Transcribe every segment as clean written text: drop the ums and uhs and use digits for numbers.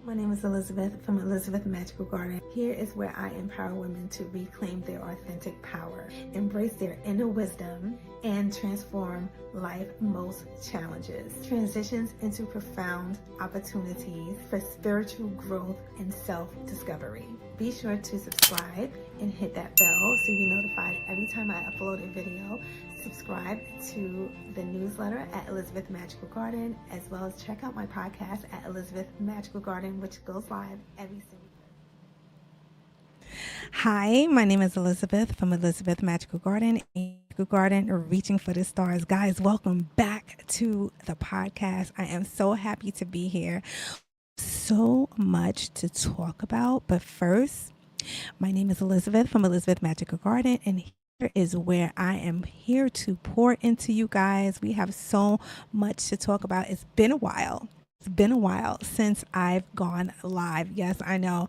My name is Elizabeth from Elizabeth Magical Garden. Here is where I empower women to reclaim their authentic power, embrace their inner wisdom, and transform life's most challenges. Transitions into profound opportunities for spiritual growth and self-discovery. Be sure to subscribe and hit that bell so you're notified every time I upload a video. Subscribe to the newsletter at Elizabeth Magical Garden, as well as check out my podcast at Elizabeth Magical Garden, which goes live every single day. Hi, my name is Elizabeth from Elizabeth Magical Garden, reaching for the stars. Guys, welcome back to the podcast. I am so happy to be here. So much to talk about, but first, my name is Elizabeth from Elizabeth Magical Garden, and here is where I am here to pour into you guys. We have so much to talk about. It's been a while since I've gone live. Yes, I know.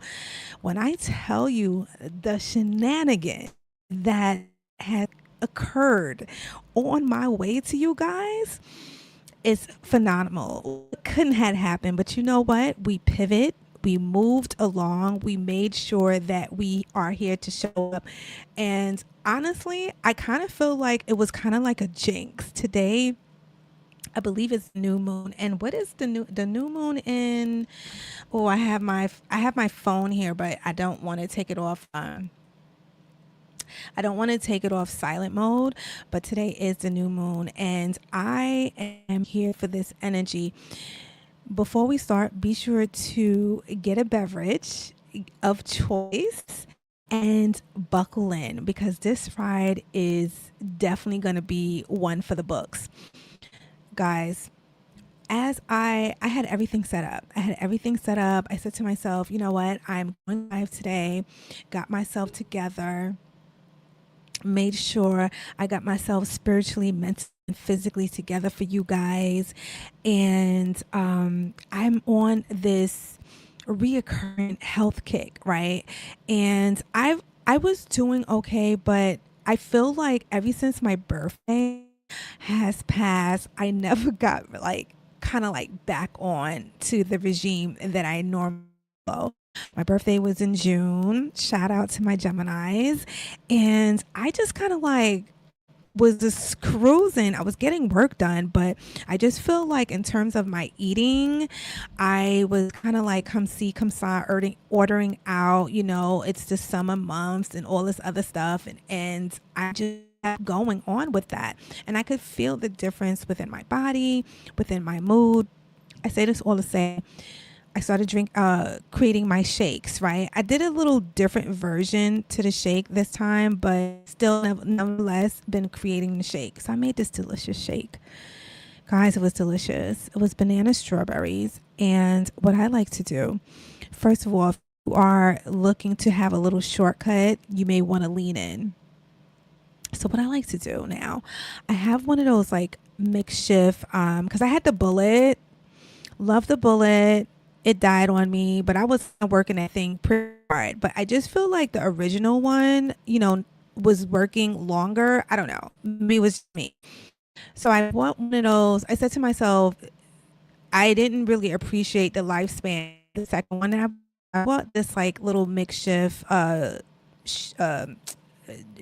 When I tell you the shenanigans that had occurred on my way to you guys, it's phenomenal. It couldn't have happened, but you know what? We pivot. We moved along. We made sure that we are here to show up. And honestly, I kind of feel like it was kind of like a jinx. Today, I believe it's new moon. And what is the new moon in? Oh, I have my phone here, but I don't want to take it off. I don't want to take it off silent mode, but today is the new moon, and I am here for this energy. Before we start, be sure to get a beverage of choice and buckle in, because this ride is definitely going to be one for the books. Guys, as I had everything set up. I said to myself, you know what? I'm going live today, got myself together, made sure I got myself spiritually, mentally, and physically together for you guys. And I'm on this reoccurring health kick, right? And I was doing okay, but I feel like ever since my birthday has passed, I never got kind of back on to the regime that I normally follow. My birthday was in June. Shout out to my Geminis. And I just kind of was just cruising. I was getting work done, but I just feel like in terms of my eating, I was kind of come see, come saw, ordering out, it's the summer months and all this other stuff. And I just kept going on with that. And I could feel the difference within my body, within my mood. I say this all to say, I started creating my shakes, right? I did a little different version to the shake this time, but still nonetheless been creating the shake. So I made this delicious shake. Guys, it was delicious. It was banana strawberries. And what I like to do, first of all, if you are looking to have a little shortcut, you may want to lean in. So what I like to do now, I have one of those makeshift, because I had the bullet, love the bullet. It died on me, but I was working that thing pretty hard. But I just feel like the original one, was working longer. I don't know. Maybe it was me. So I bought one of those. I said to myself, I didn't really appreciate the lifespan. The second one, I bought this little makeshift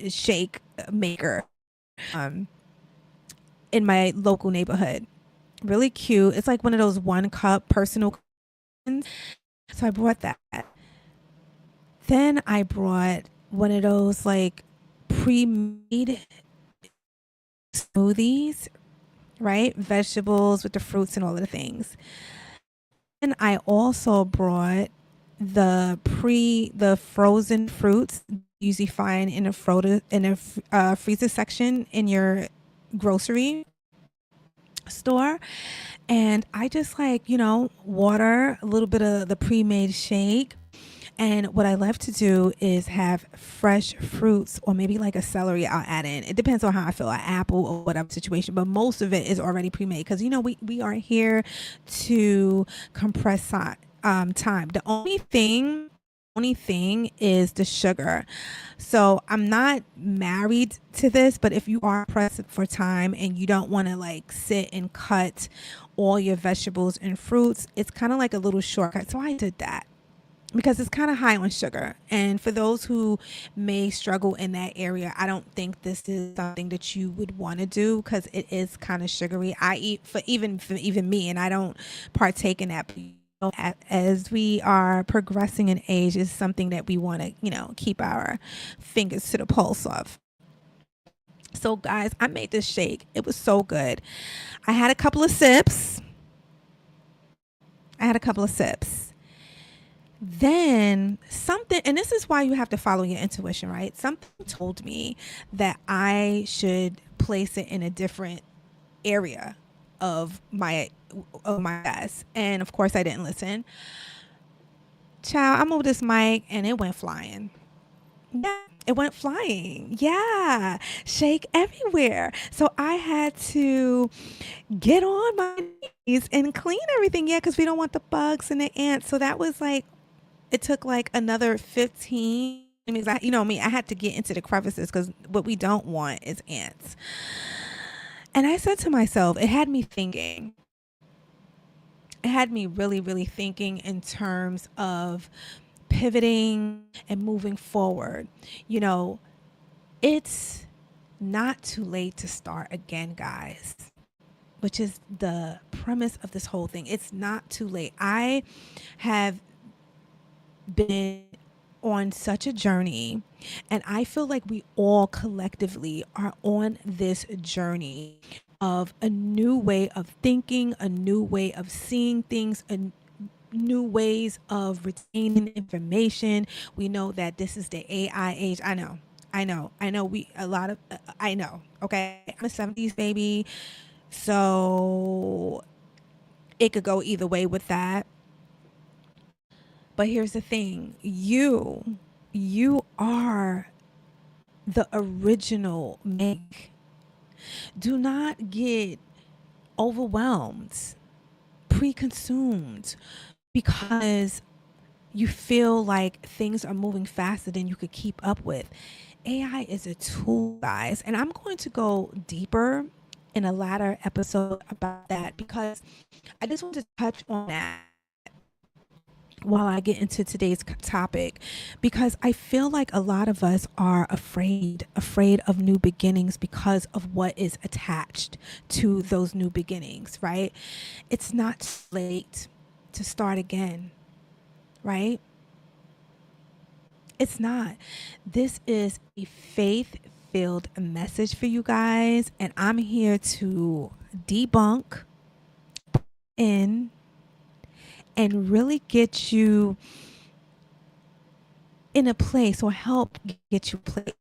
shake maker in my local neighborhood. Really cute. It's one of those 1-cup personal. So I brought that. Then I brought one of those pre-made smoothies, right? Vegetables with the fruits and all of the things. And I also brought the frozen fruits you usually find in a freezer section in your grocery store. And I just water, a little bit of the pre-made shake. And what I love to do is have fresh fruits, or maybe a celery I'll add in. It depends on how I feel, an apple or whatever situation. But most of it is already pre-made, because, we are here to compress time. The only thing is the sugar. So I'm not married to this, but if you are pressed for time and you don't want to sit and cut all your vegetables and fruits. It's kind of like a little shortcut. So I did that because it's kind of high on sugar. And for those who may struggle in that area, I don't think this is something that you would want to do because it is kind of sugary. I eat for even me, and I don't partake in that. As we are progressing in age, is something that we want to, keep our fingers to the pulse of. So, guys, I made this shake. It was so good. I had a couple of sips. Then something, and this is why you have to follow your intuition, right? Something told me that I should place it in a different area of my desk. And of course I didn't listen. Child, I moved this mic and it went flying. Yeah, it went flying. Yeah, shake everywhere. So I had to get on my knees and clean everything. Yeah, because we don't want the bugs and the ants. So that was like, it took like another 15 minutes. I had to get into the crevices because what we don't want is ants. And I said to myself, it had me thinking. It had me really, really thinking in terms of pivoting and moving forward. It's not too late to start again, guys, which is the premise of this whole thing. It's not too late. I have been on such a journey, and I feel like we all collectively are on this journey of a new way of thinking, a new way of seeing things, new ways of retaining information. We know that this is the AI age. I know. I know. Okay. I'm a 70s baby. So it could go either way with that. But here's the thing. You are the original make. Do not get overwhelmed, preconsumed, because you feel like things are moving faster than you could keep up with. AI is a tool, guys, and I'm going to go deeper in a latter episode about that because I just want to touch on that while I get into today's topic, because I feel like a lot of us are afraid of new beginnings because of what is attached to those new beginnings, right? It's not late to start again, right? It's not. This is a faith-filled message for you guys, and I'm here to debunk in and really get you in a place, or help get you a place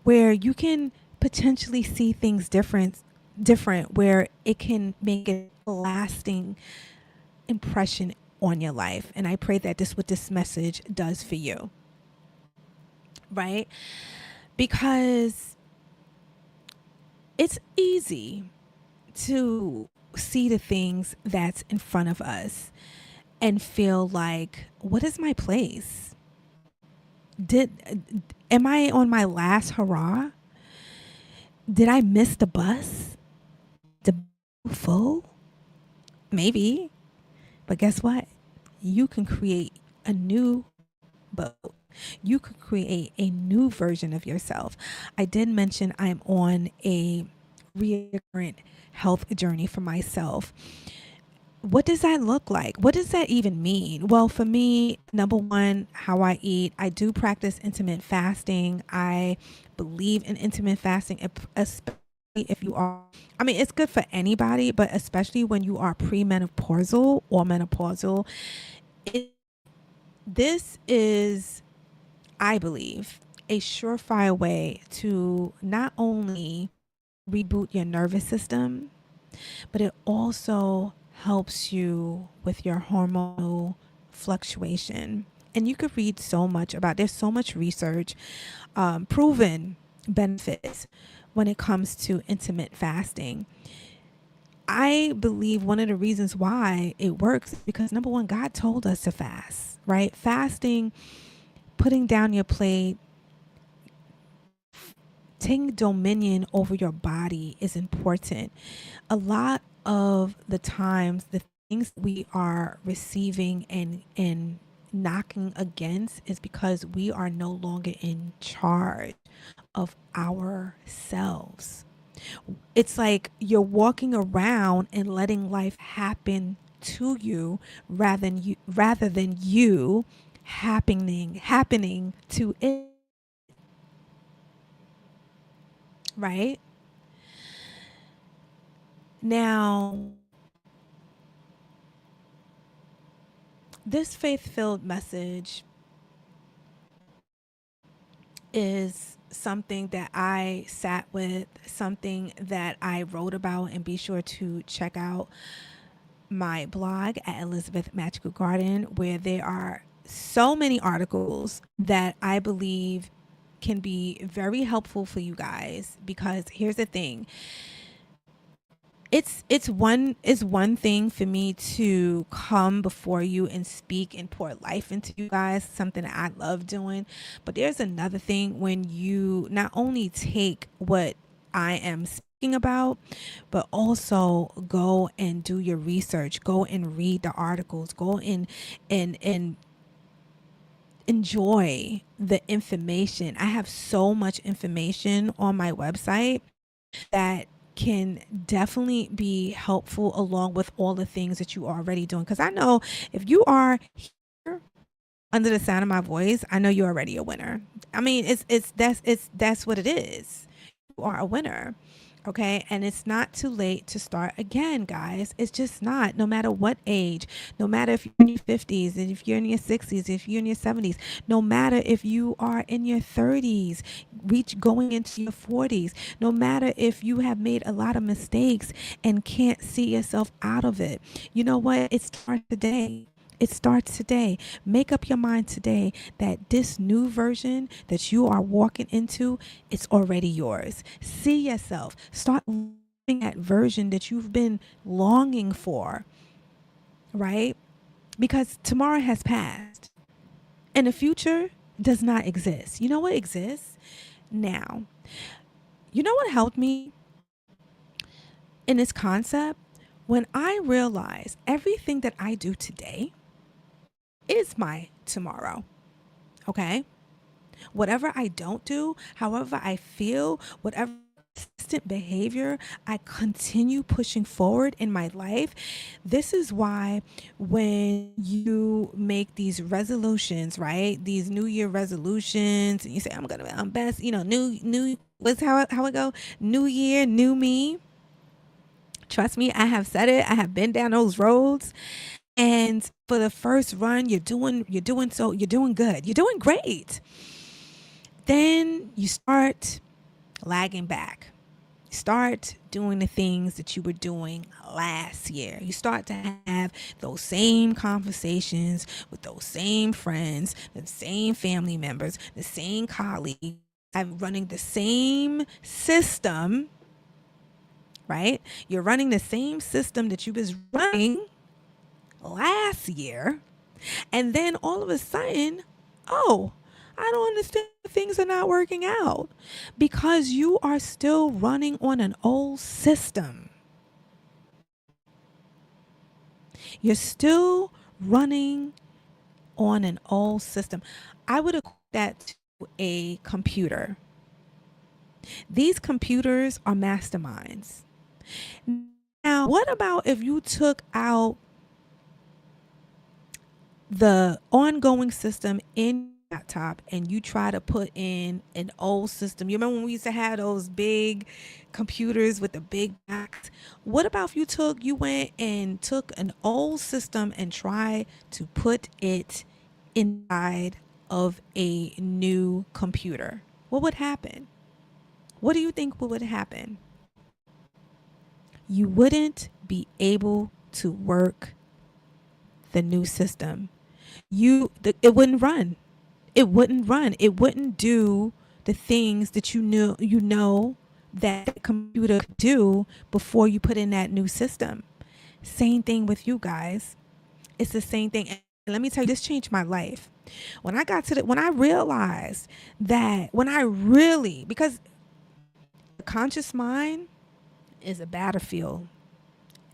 where you can potentially see things different, where it can make a lasting impression on your life. And I pray that what this message does for you, right? Because it's easy to see the things that's in front of us and feel like, what is my place? Am I on my last hurrah? Did I miss the bus? The full? Maybe. But guess what? You can create a new boat. You could create a new version of yourself. I did mention I'm on a recurrent health journey for myself. What does that look like? What does that even mean? Well, for me, number one, how I eat. I do practice intermittent fasting. I believe in intermittent fasting, especially if you are, it's good for anybody, but especially when you are premenopausal or menopausal. This is, I believe, a surefire way to not only reboot your nervous system, but it also helps you with your hormonal fluctuation. And you could read so much about, there's so much research, proven benefits when it comes to intermittent fasting. I believe one of the reasons why it works is because, number one, God told us to fast, right? Fasting, putting down your plate, taking dominion over your body is important. A lot of the times, the things we are receiving and knocking against is because we are no longer in charge of ourselves. It's like you're walking around and letting life happen to you rather than you happening to it, right? Now, this faith-filled message is something that I sat with, something that I wrote about, and be sure to check out my blog at Elizabeth Magical Garden, where there are so many articles that I believe can be very helpful for you guys. Because here's the thing, it's one thing for me to come before you and speak and pour life into you guys, something that I love doing. But there's another thing when you not only take what I am speaking about, but also go and do your research, go and read the articles, go in and enjoy the information. I have so much information on my website that can definitely be helpful along with all the things that you are already doing. Because I know if you are here under the sound of my voice, I know you're already a winner. I mean, that's what it is. You are a winner. Okay. And it's not too late to start again, guys. It's just not, no matter what age, no matter if you're in your 50s, and if you're in your 60s, if you're in your 70s, no matter if you are in your 30s, going into your 40s, no matter if you have made a lot of mistakes and can't see yourself out of it. You know what? It starts today. It starts today. Make up your mind today that this new version that you are walking into, it's already yours. See yourself. Start living that version that you've been longing for, right? Because tomorrow has passed and the future does not exist. You know what exists now? You know what helped me in this concept? When I realized everything that I do today is my tomorrow. Okay. Whatever I don't do, however I feel, whatever consistent behavior I continue pushing forward in my life. This is why when you make these resolutions, right? These New Year resolutions, and you say, I'm best, new, what's how it go? New year, new me. Trust me, I have said it. I have been down those roads. And for the first run, you're doing good. You're doing great. Then you start lagging back. Start doing the things that you were doing last year. You start to have those same conversations with those same friends, the same family members, the same colleagues. I'm running the same system, right? You're running the same system that you was running last year, and then all of a sudden, oh, I don't understand, things are not working out because you are still running on an old system. You're still running on an old system. I would equate that to a computer. These computers are masterminds. Now, what about if you took out the ongoing system in laptop and you try to put in an old system? You remember when we used to have those big computers with the big backs? What about if you went and took an old system and tried to put it inside of a new computer? What would happen? What do you think would happen? You wouldn't be able to work the new system. It wouldn't run. It wouldn't do the things that you know that the computer could do before you put in that new system. Same thing with you guys. It's the same thing. And let me tell you, this changed my life. When I realized that, because the conscious mind is a battlefield.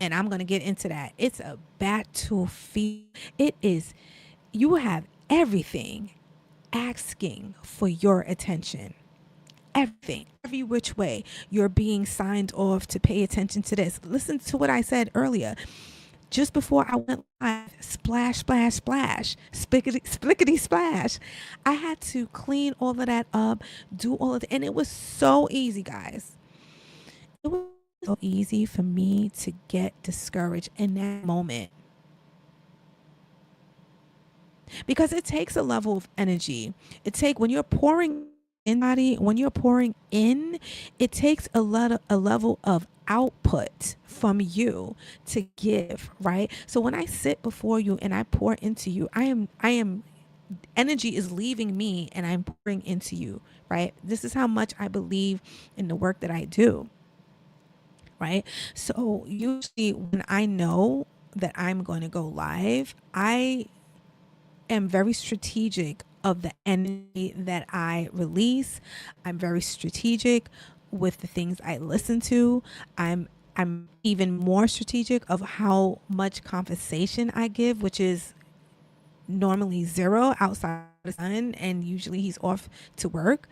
And I'm going to get into that. It's a battlefield. It is, you have everything asking for your attention. Everything, every which way, you're being signed off to pay attention to this. Listen to what I said earlier. Just before I went live, splash, splash, splash, splickety, splickety, splash. I had to clean all of that up, do all of it. And it was so easy, guys. It was so easy for me to get discouraged in that moment. Because it takes a level of energy. When you're pouring when you're pouring in, it takes a level of output from you to give, right? So when I sit before you and I pour into you, I am energy is leaving me and I'm pouring into you, right? This is how much I believe in the work that I do, right? So usually when I know that I'm going to go live, I am very strategic of the energy that I release. I'm very strategic with the things I listen to. I'm even more strategic of how much conversation I give, which is normally zero outside of the sun, and usually he's off to work.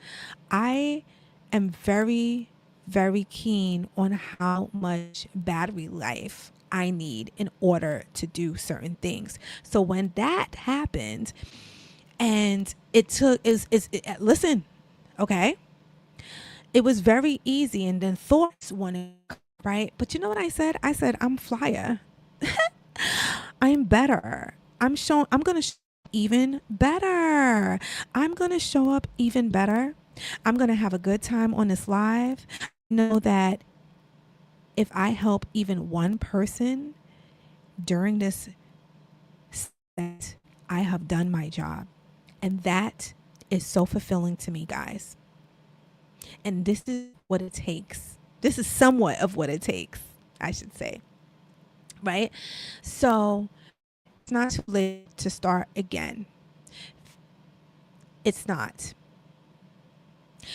I am very, very keen on how much battery life I need in order to do certain things. So when that happened, and it took listen, okay, it was very easy, and then thoughts wanted, right? But you know what I said? I said, I'm flyer. I'm better. I'm going to even better. I'm going to show up even better. I'm going to have a good time on this live. Know that if I help even one person during this set, I have done my job. And that is so fulfilling to me, guys. And this is what it takes. This is somewhat of what it takes, I should say. Right? So it's not too late to start again. It's not.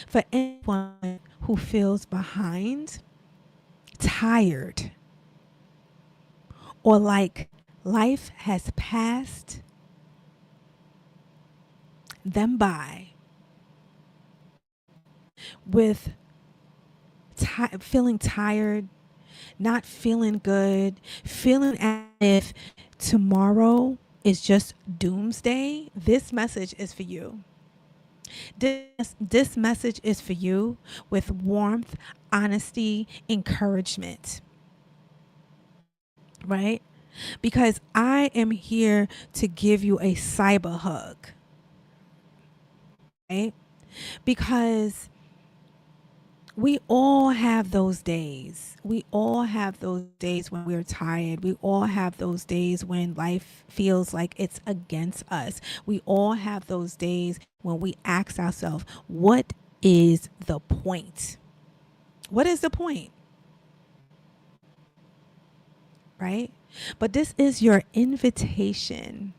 For anyone who feels behind, tired, or like life has passed them by with feeling tired, not feeling good, feeling as if tomorrow is just doomsday, this message is for you. This message is for you with warmth, honesty, encouragement. Right? Because I am here to give you a cyber hug. Right? Because we all have those days. We all have those days when we're tired. We all have those days when life feels like it's against us. We all have those days when we ask ourselves, what is the point? What is the point? Right? But this is your invitation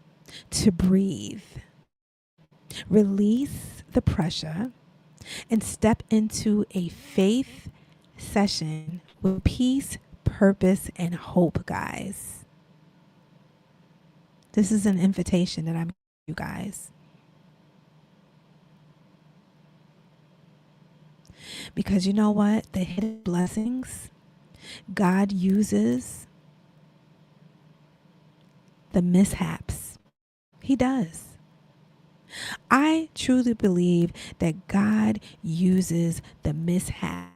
to breathe. Release the pressure and step into a faith session with peace, purpose, and hope, guys. This is an invitation that I'm giving you guys. Because you know what? The hidden blessings, God uses the mishaps. He does. I truly believe that God uses the mishaps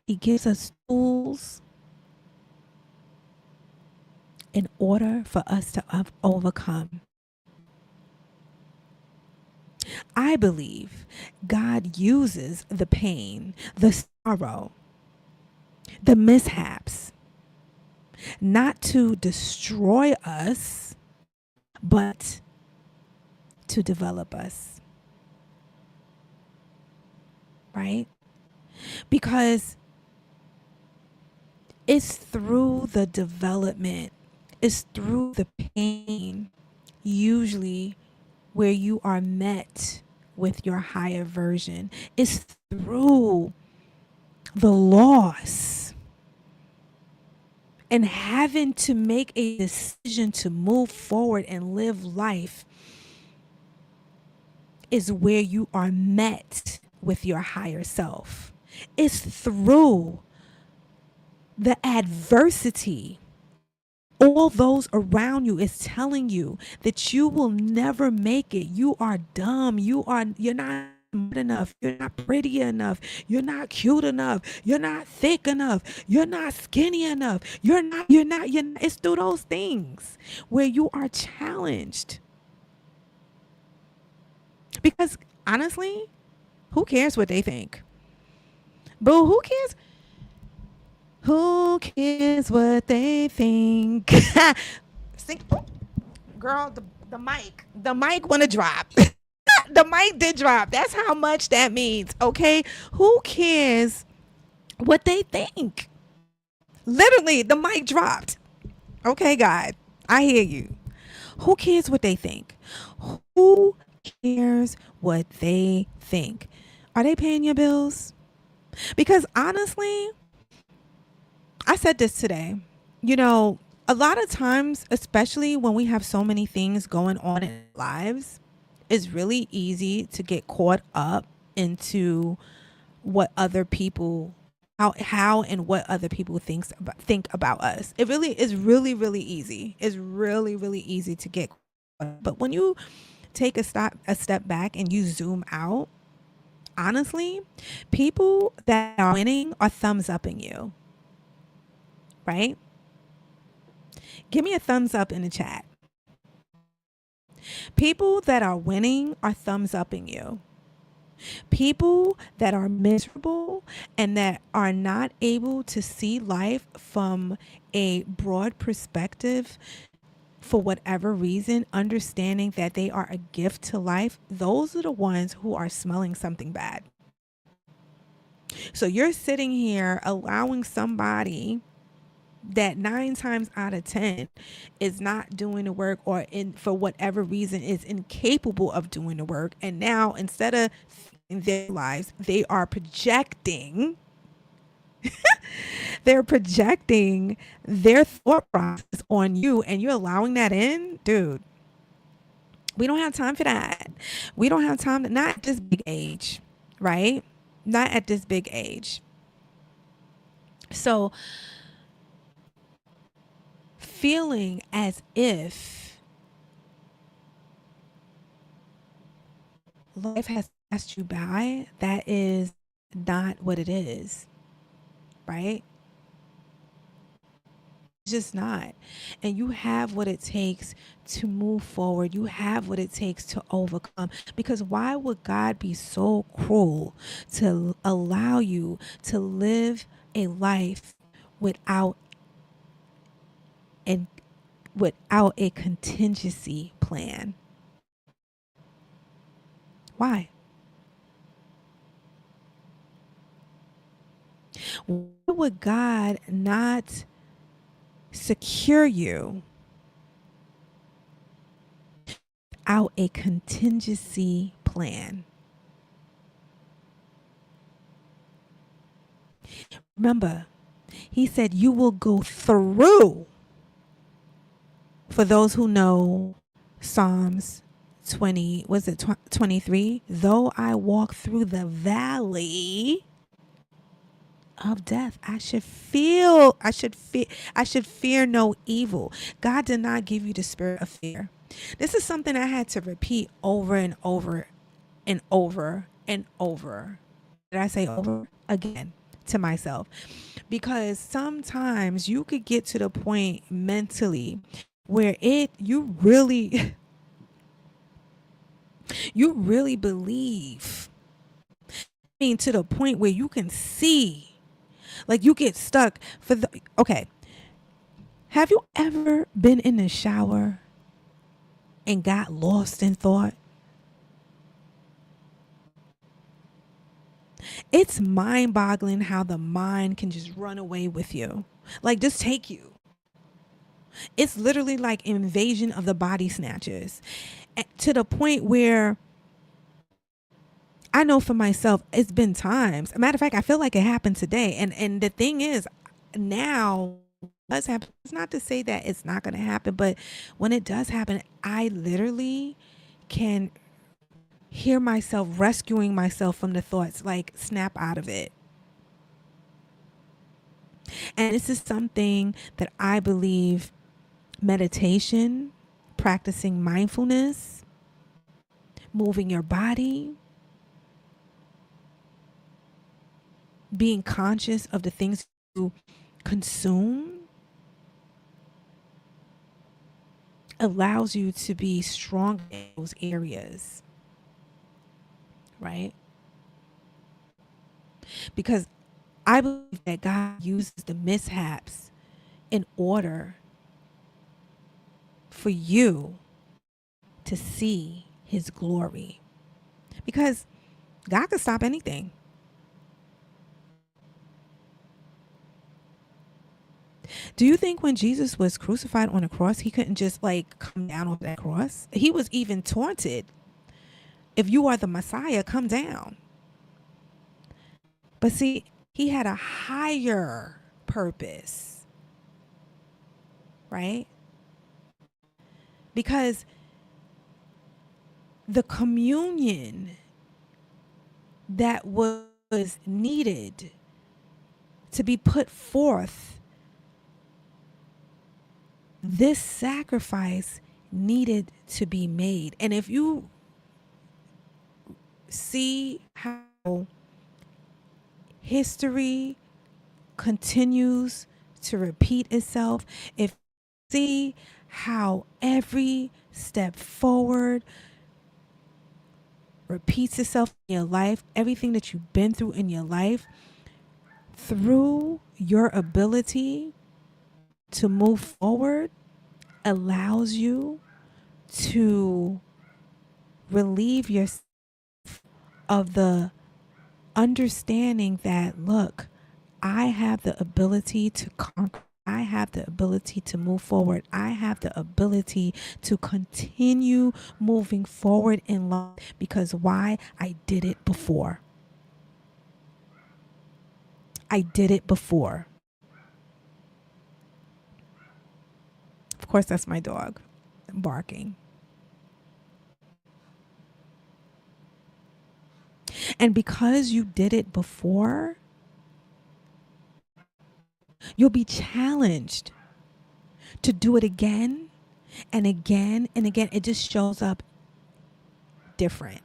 He gives us tools in order for us to overcome. I believe God uses the pain, the sorrow, the mishaps, not to destroy us, but to develop us. Right? Because it's through the development, it's through the pain, usually, where you are met with your higher version is through the loss and having to make a decision to move forward and live life is where you are met with your higher self. It's through the adversity. All those around you is telling you that you will never make it. You are dumb. You're not smart enough. You're not pretty enough. You're not cute enough. You're not thick enough. You're not skinny enough. You're not. It's through those things where you are challenged. Because honestly, who cares what they think? Boo, who cares? Who cares what they think? Sing, girl, the mic wanna drop. The mic did drop. That's how much that means. Okay, who cares what they think? Literally, the mic dropped. Okay, God, I hear you. Who cares what they think? Who cares what they think? Are they paying your bills? Because honestly, I said this today. You know, a lot of times, especially when we have so many things going on in our lives, it's really easy to get caught up into what other people how and what other people think about us. It really is really easy. It's really easy to get caught up. But when you take a step back and you zoom out, honestly, people that are winning are thumbs upping you, right? Give me a thumbs up in the chat. People that are winning are thumbs upping you. People that are miserable and that are not able to see life from a broad perspective for whatever reason, understanding that they are a gift to life, those are the ones who are smelling something bad. So you're sitting here allowing somebody that 9 times out of 10 is not doing the work, or for whatever reason is incapable of doing the work, and now instead of their lives, they are projecting they're projecting their thought process on you, and you're allowing that in. Dude, we don't have time for that. We don't have time not at this big age, right? Not at this big age. So feeling as if life has passed you by, that is not what it is, right? It's just not. And you have what it takes to move forward. You have what it takes to overcome. Because why would God be so cruel to allow you to live a life without and without a contingency plan? Why? Why would God not secure you without a contingency plan? Remember, he said you will go through. For those who know Psalms 20, was it 23? Though I walk through the valley of death, I should fear no evil. God did not give you the spirit of fear. This is something I had to repeat over and over and over and over. Did I say over again to myself? Because sometimes you could get to the point mentally where you really believe. I mean, to the point where you can see, like you get stuck okay. Have you ever been in the shower and got lost in thought? It's mind-boggling how the mind can just run away with you. Like just take you. It's literally like invasion of the body snatchers, to the point where I know for myself, it's been times. A matter of fact, I feel like it happened today. And the thing is, now it does happen. It's not to say that it's not going to happen, but when it does happen, I literally can hear myself rescuing myself from the thoughts, like snap out of it. And this is something that I believe meditation, practicing mindfulness, moving your body, being conscious of the things you consume allows you to be strong in those areas, right? Because I believe that God uses the mishaps in order for you to see his glory. Because God can stop anything. Do you think when Jesus was crucified on a cross, he couldn't just like come down off that cross? He was even taunted. If you are the Messiah, come down. But see, he had a higher purpose, right? Because the communion that was needed to be put forth, this sacrifice needed to be made. And if you see how history continues to repeat itself, if you see how every step forward repeats itself in your life, everything that you've been through in your life, through your ability to move forward, allows you to relieve yourself of the understanding that, look, I have the ability to conquer. I have the ability to move forward. I have the ability to continue moving forward in life because why? I did it before. I did it before. Of course, that's my dog barking. And because you did it before, you'll be challenged to do it again and again and again. It just shows up different.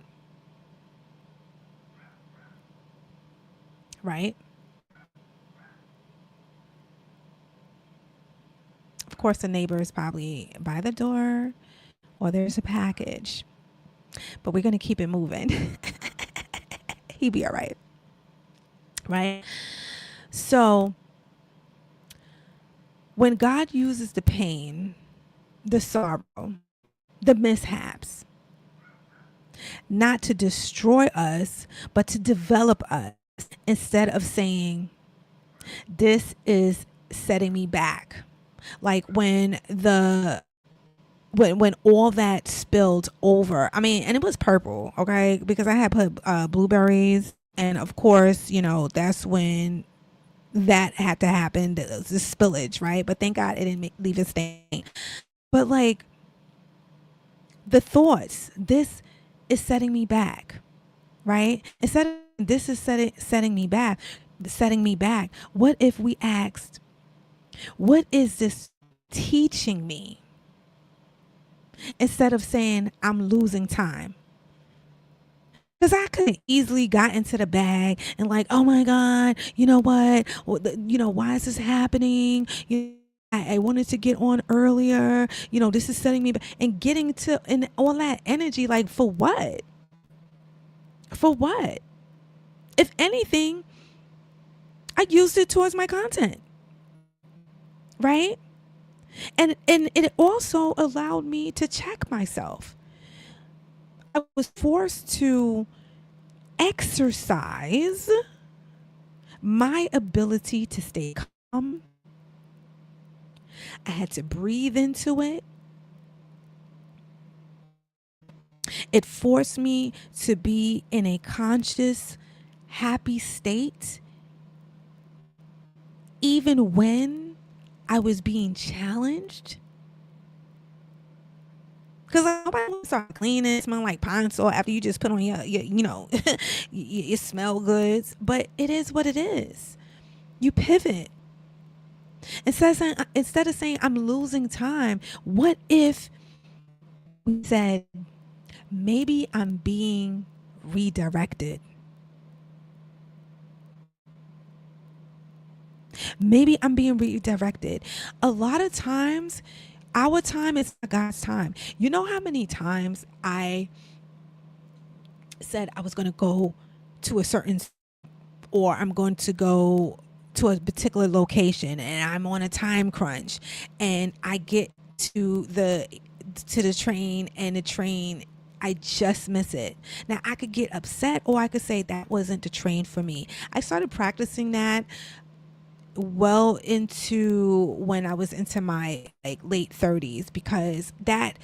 Right? Of course, the neighbor is probably by the door or there's a package, but we're going to keep it moving. He'll be all right. Right? So when God uses the pain, the sorrow, the mishaps, not to destroy us, but to develop us, instead of saying, this is setting me back. Like when all that spilled over, I mean, and it was purple, okay, because I had put blueberries, and of course, you know, that's when that had to happen, the spillage, right? But thank God it didn't leave a stain. But like the thoughts, this is setting me back, right? This is setting me back. What if we asked, what is this teaching me? Instead of saying I'm losing time. Because I could have easily got into the bag and like, oh my God, you know what? You know, why is this happening? I wanted to get on earlier. You know, this is setting me back. And getting to, and all that energy, like for what? For what? If anything, I used it towards my content. Right? And it also allowed me to check myself. I was forced to exercise my ability to stay calm. I had to breathe into it. It forced me to be in a conscious, happy state, even when I was being challenged. Because nobody wants to start cleaning, smell like pine sol after you just put on your your smell goods. But it is what it is. You pivot. Instead of saying I'm losing time, what if we said maybe I'm being redirected? Maybe I'm being redirected. A lot of times, our time is not God's time. You know how many times I said I was going to go to a certain, or I'm going to go to a particular location, and I'm on a time crunch, and I get to the train, and the train, I just miss it. Now I could get upset, or I could say that wasn't the train for me. I started practicing that well into when I was into my like late 30s, because that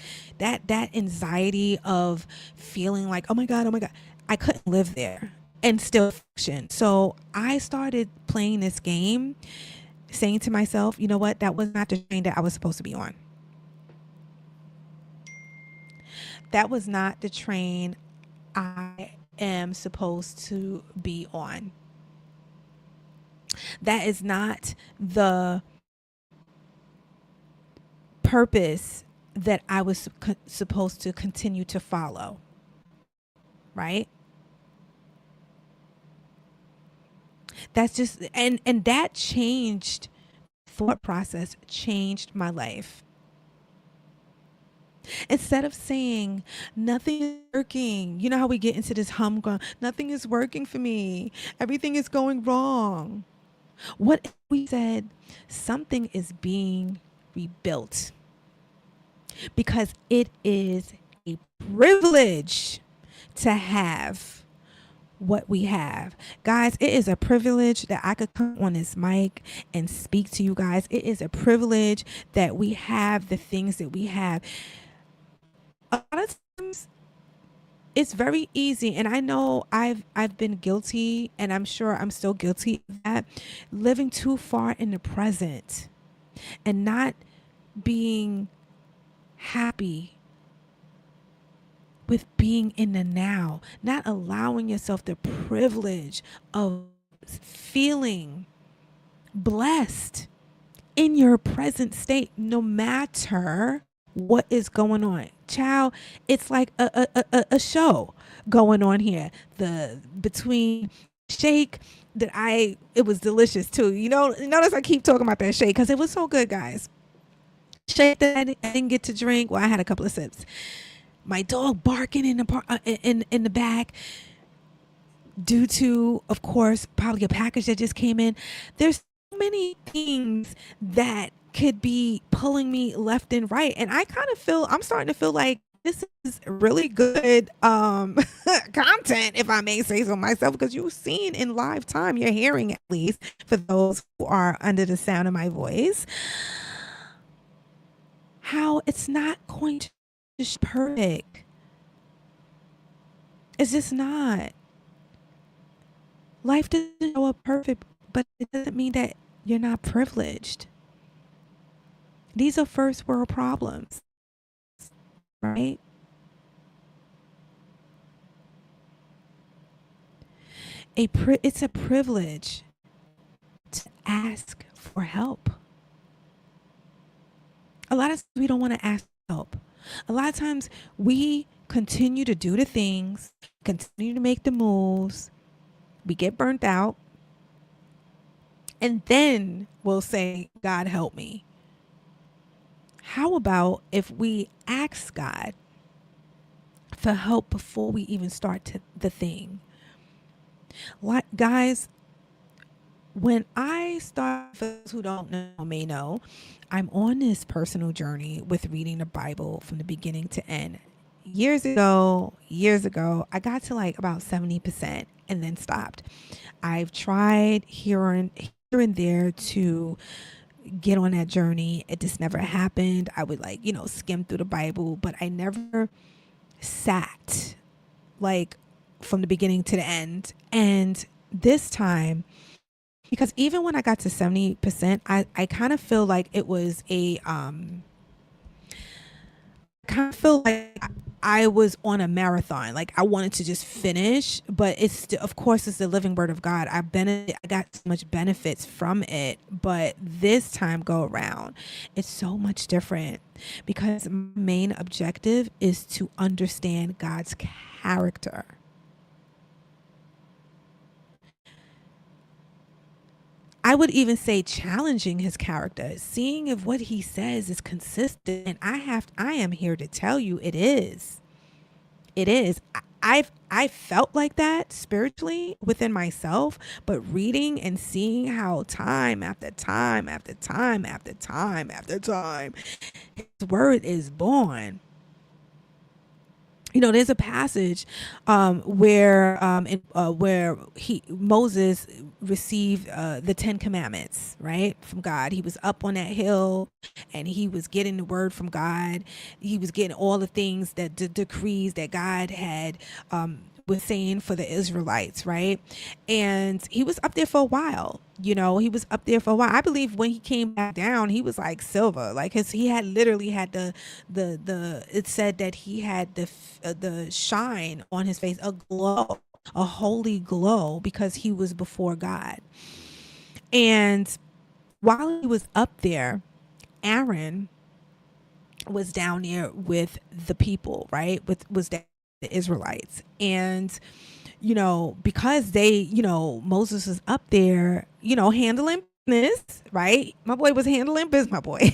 anxiety of feeling like, oh my god, I couldn't live there and still function. So I started playing this game, saying to myself, you know what, that was not the train that I was supposed to be on. That was not the train I am supposed to be on. That is not the purpose that I was supposed to continue to follow, right? That's just, and that changed, thought process changed my life. Instead of saying nothing is working, you know how we get into this humdrum, nothing is working for me, everything is going wrong. What if we said something is being rebuilt? Because it is a privilege to have what we have. Guys, it is a privilege that I could come on this mic and speak to you guys. It is a privilege that we have the things that we have. A lot of times it's very easy, and I know I've been guilty, and I'm sure I'm still guilty of that, living too far in the present and not being happy with being in the now, not allowing yourself the privilege of feeling blessed in your present state, no matter what is going on. Child, it's like a show going on here. The between shake that it was delicious too. You know, notice I keep talking about that shake because it was so good, guys. Shake that I didn't get to drink. Well, I had a couple of sips. My dog barking in the back due to, of course, probably a package that just came in. There's so many things that could be pulling me left and right, and I'm starting to feel like this is really good content, if I may say so myself, because you're seeing in live time, you're hearing, at least for those who are under the sound of my voice, how it's not going to be perfect. It's just not. Life doesn't show up perfect, but it doesn't mean that you're not privileged. These are first world problems, right? It's a privilege to ask for help. A lot of times we don't want to ask for help. A lot of times we continue to do the things, continue to make the moves, we get burnt out, and then we'll say, God help me. How about if we ask God for help before we even start the thing? Like, guys, when I start, for those who don't know may know, I'm on this personal journey with reading the Bible from the beginning to end. Years ago, I got to like about 70% and then stopped. I've tried here and there to get on that journey. It just never happened. I would skim through the Bible, but I never sat, like, from the beginning to the end. And this time, because even when I got to 70%, I kind of feel like it was a kind of feel like I was on a marathon. Like, I wanted to just finish, but it's still, of course, it's the living word of God. I got so much benefits from it, but this time go around, it's so much different because my main objective is to understand God's character. I would even say challenging his character, seeing if what he says is consistent. And I am here to tell you it is. It is. I felt like that spiritually within myself, but reading and seeing how time after time after time after time after time his word is born. You know, there's a passage where Moses received the 10 Commandments, right, from God. He was up on that hill, and he was getting the word from God. He was getting all the things that the decrees that God had was saying for the Israelites, right? And he was up there for a while. You know, he was up there for a while. I believe when he came back down, he was like silver, like he had literally had the it said that he had the shine on his face, a glow, a holy glow, because he was before God. And while he was up there, Aaron was down there with the people, right? Was down with the Israelites. And you know, because Moses was up there, handling business, right? My boy was handling business, my boy.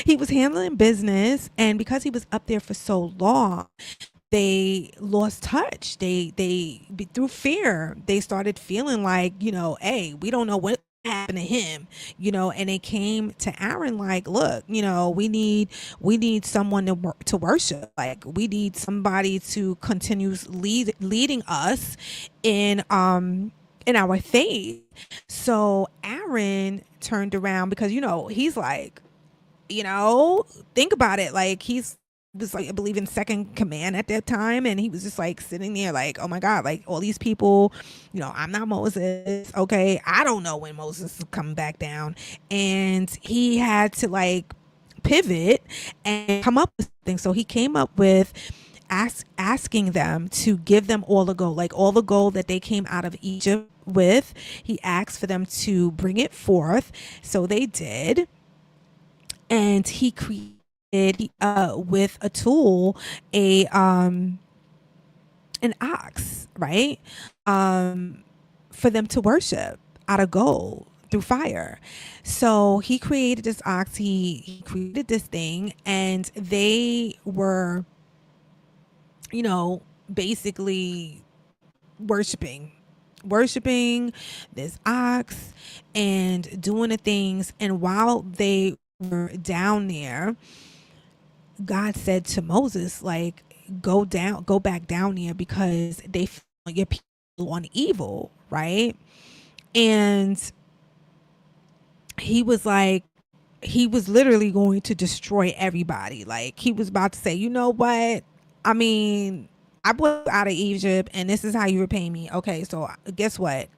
He was handling business. And because he was up there for so long, they lost touch. Through fear, they started feeling like, hey, we don't know what happened to him, and they came to Aaron like, look, we need someone to worship. Like, we need somebody to continue leading us in our faith. So Aaron turned around because, he's like, think about it. Like, he's was like, I believe, in second command at that time, and he was just like sitting there like, oh my God, like all these people, I'm not Moses, okay, I don't know when Moses is coming back down. And he had to like pivot and come up with something. So he came up with asking them to give them all the gold, like all the gold that they came out of Egypt with. He asked for them to bring it forth, so they did. And he created with a tool an ox, right, for them to worship out of gold through fire. So he created this ox, he created this thing, and they were, basically worshiping this ox and doing the things. And while they were down there, God said to Moses, like, go back down there, because they feel your people on evil, right? And he was like, he was literally going to destroy everybody. Like, he was about to say, you know what? I mean, I brought you out of Egypt, and this is how you repay me. Okay, so guess what?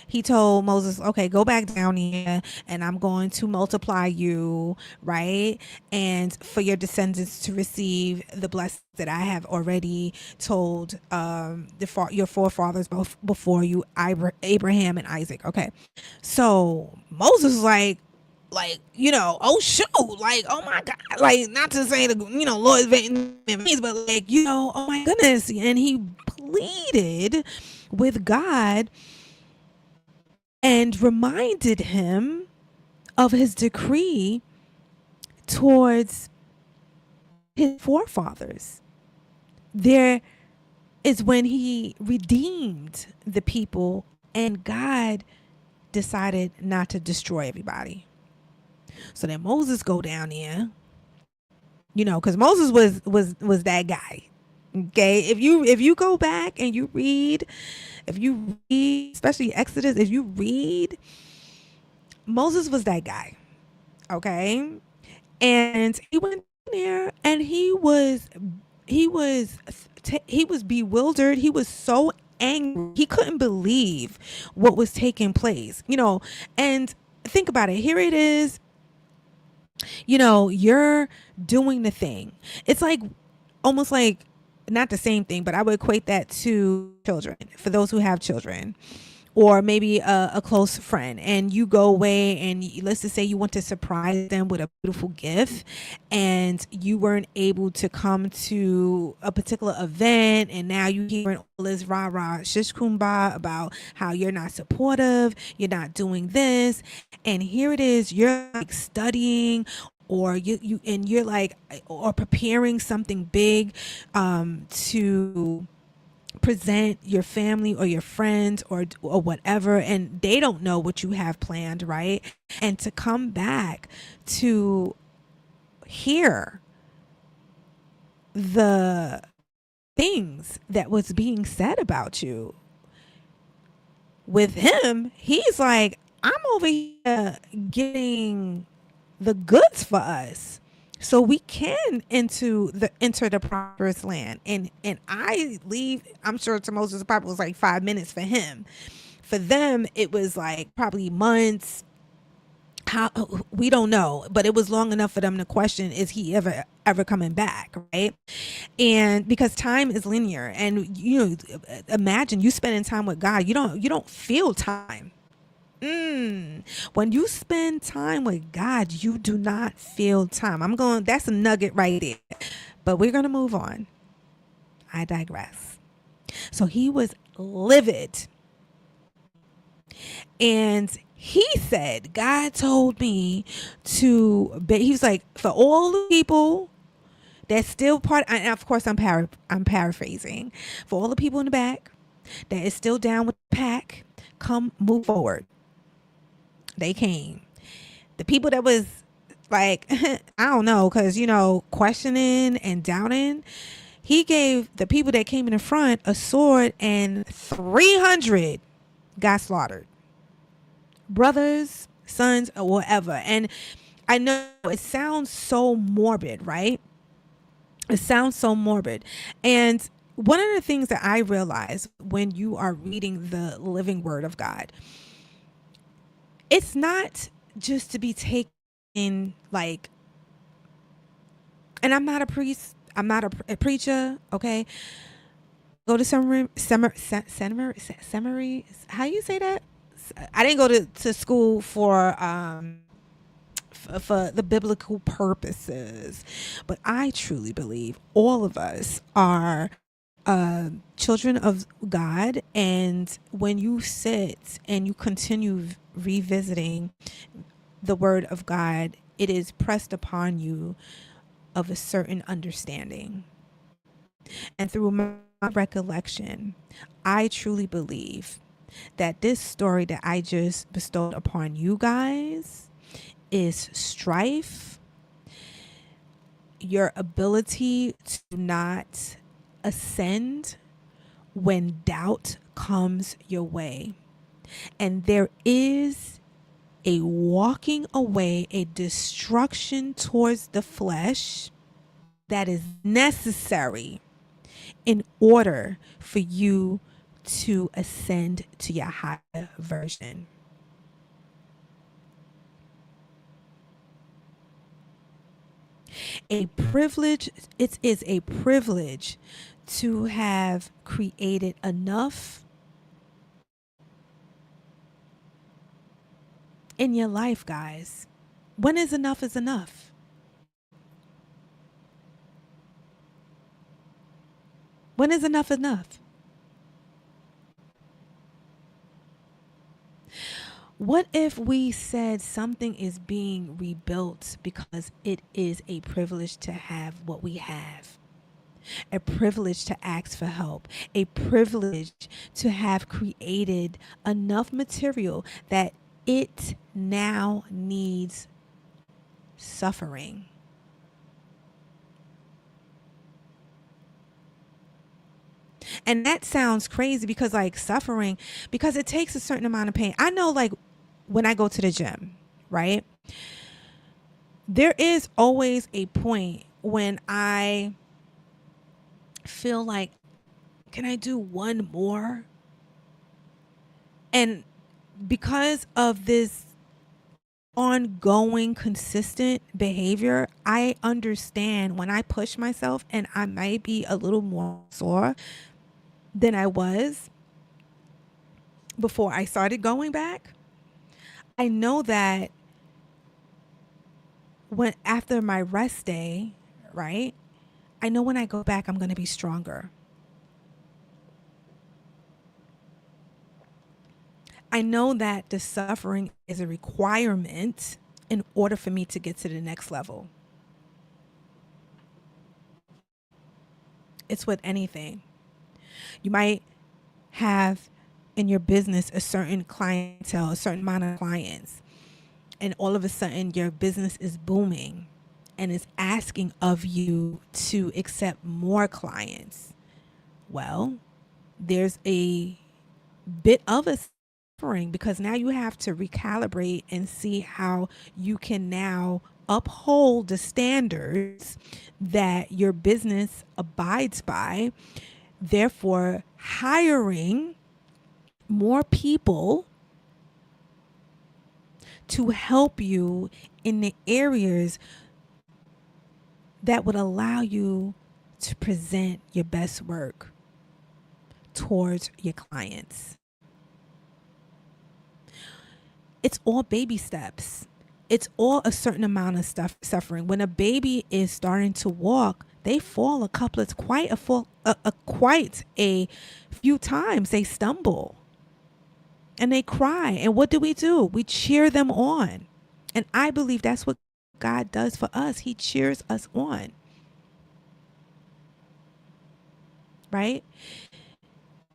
He told Moses, okay, go back down here, and I'm going to multiply you, right? And for your descendants to receive the blessings that I have already told your forefathers before you, Abraham and Isaac. Okay. So Moses was like, oh shoot, like, oh my God, like, not to say the, Lord's veins, but like, oh my goodness. And he pleaded with God and reminded him of his decree towards his forefathers. There is when he redeemed the people, and God decided not to destroy everybody. So then Moses go down there, because Moses was that guy. Okay, if you go back and you read, especially Exodus, if you read, Moses was that guy. Okay, and he went there, and he was he was bewildered. He was so angry. He couldn't believe what was taking place, and think about it. Here it is, you're doing the thing. It's like almost like not the same thing, but I would equate that to children, for those who have children, or maybe a close friend, and you go away and let's just say you want to surprise them with a beautiful gift, and you weren't able to come to a particular event, and now you hearing all this rah rah shish kumbah about how you're not supportive, you're not doing this, and here it is, you're like studying, or you're like, or preparing something big to present your family or your friends or whatever, and they don't know what you have planned, right? And to come back to hear the things that was being said about you, with him, he's like, I'm over here getting the goods for us, so we can enter the promised land. And I leave. I'm sure to Moses, probably was like 5 minutes for him. For them, it was like probably months. How, we don't know, but it was long enough for them to question, is he ever coming back, right? And because time is linear, and imagine you spending time with God, you don't feel time. When you spend time with God, you do not feel time. That's a nugget right there. But we're going to move on. I digress. So he was livid. And he said, God told me he was like, for all the people that's still and of course I'm paraphrasing, for all the people in the back that is still down with the pack, come move forward. They came. The people that was like, I don't know, because, questioning and doubting, he gave the people that came in the front a sword, and 300 got slaughtered. Brothers, sons, or whatever. And I know it sounds so morbid, right? It sounds so morbid. And one of the things that I realize when you are reading the living word of God, it's not just to be taken like, and I'm not a priest, I'm not a preacher, okay? Go to seminary, how you say that? I didn't go to school for the biblical purposes, but I truly believe all of us are children of God, and when you sit and you continue revisiting the word of God, it is pressed upon you of a certain understanding. And through my recollection, I truly believe that this story that I just bestowed upon you guys is strife, your ability to not ascend when doubt comes your way. And there is a walking away, a destruction towards the flesh that is necessary in order for you to ascend to your higher version. It is a privilege to have created enough in your life, guys. When is enough is enough? When is enough enough? What if we said something is being rebuilt because it is a privilege to have what we have? A privilege to ask for help, a privilege to have created enough material that it now needs suffering. And that sounds crazy because like suffering, because it takes a certain amount of pain. I know, like when I go to the gym, right? There is always a point when I feel like, can I do one more? And because of this ongoing, consistent behavior, I understand when I push myself and I might be a little more sore than I was before I started going back. I know that when after my rest day, right? I know when I go back, I'm going to be stronger. I know that the suffering is a requirement in order for me to get to the next level. It's with anything. You might have in your business a certain clientele, a certain amount of clients, and all of a sudden your business is booming and is asking of you to accept more clients. Well, there's a bit of a suffering because now you have to recalibrate and see how you can now uphold the standards that your business abides by, therefore hiring more people to help you in the areas that would allow you to present your best work towards your clients. It's all baby steps. It's all a certain amount of suffering. When a baby is starting to walk, they fall a couple of quite a few times. They stumble and they cry. And what do? We cheer them on. And I believe that's what God does for us. He cheers us on. Right?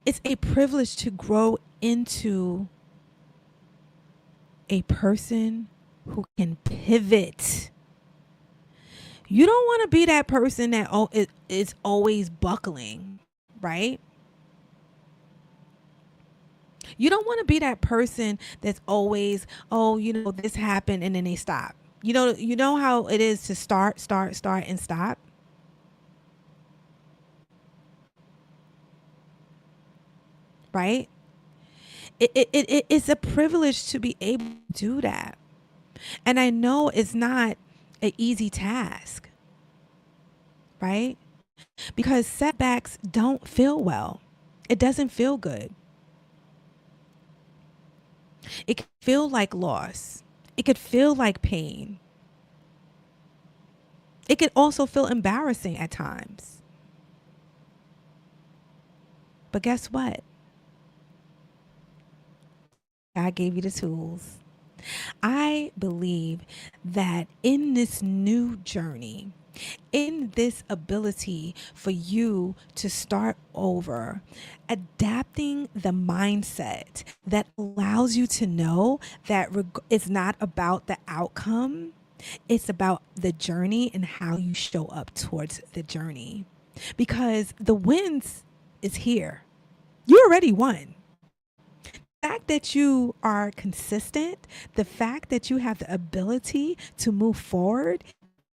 It's a privilege to grow into a person who can pivot. You don't want to be that person that is always buckling, right? You don't want to be that person that's always, this happened and then they stop. You know how it is to start and stop. Right? It's a privilege to be able to do that. And I know it's not an easy task, right? Because setbacks don't feel well. It doesn't feel good. It can feel like loss. It could feel like pain. It could also feel embarrassing at times. But guess what? God gave you the tools. I believe that in this new journey, in this ability for you to start over, adapting the mindset that allows you to know that it's not about the outcome, it's about the journey and how you show up towards the journey. Because the wins is here. You already won. The fact that you are consistent, the fact that you have the ability to move forward,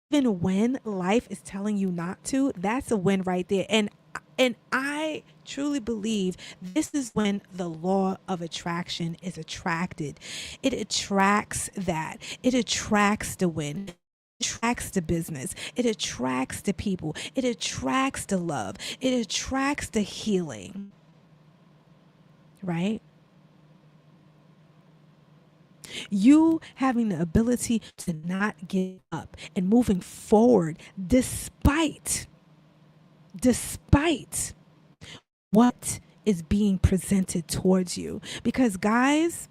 even when life is telling you not to, that's a win right there. And I truly believe this is when the law of attraction is attracted. It attracts that. It attracts the win. It attracts the business. It attracts the people. It attracts the love. It attracts the healing. Right? You having the ability to not give up and moving forward despite what is being presented towards you. Because guys,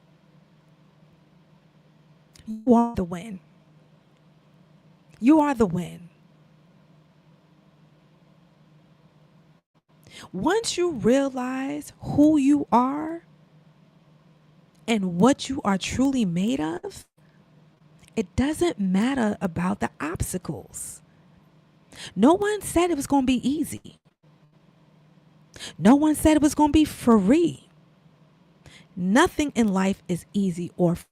you are the win. You are the win. Once you realize who you are and what you are truly made of, it doesn't matter about the obstacles. No one said it was going to be easy. No one said it was going to be free. Nothing in life is easy or free.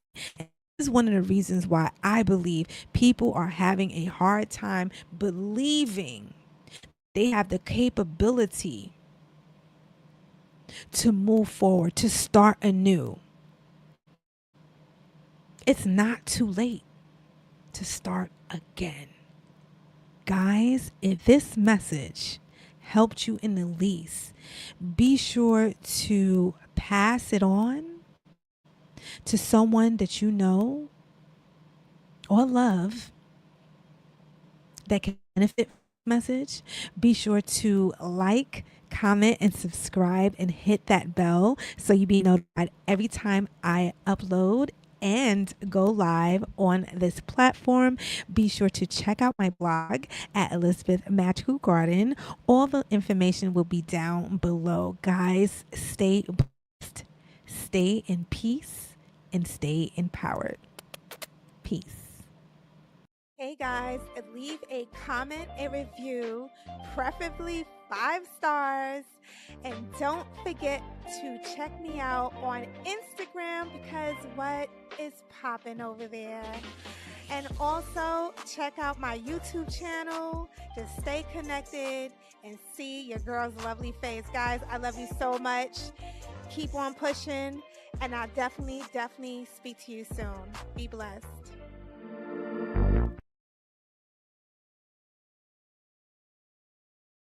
This is one of the reasons why I believe people are having a hard time believing They have the capability to move forward, to start anew. It's not too late to start again. Guys, if this message helped you in the least, be sure to pass it on to someone that you know or love that can benefit from the message. Be sure to like, comment, and subscribe and hit that bell so you be notified every time I upload and go live on this platform. Be sure to check out my blog at Elizabeth Magical Garden. All the information will be down below. Guys, stay blessed, stay in peace, and stay empowered. Peace. Hey guys, leave a comment, a review, preferably 5 stars. And don't forget to check me out on Instagram because what is popping over there. And also check out my YouTube channel. Just stay connected and see your girl's lovely face. Guys, I love you so much. Keep on pushing. And I'll definitely speak to you soon. Be blessed.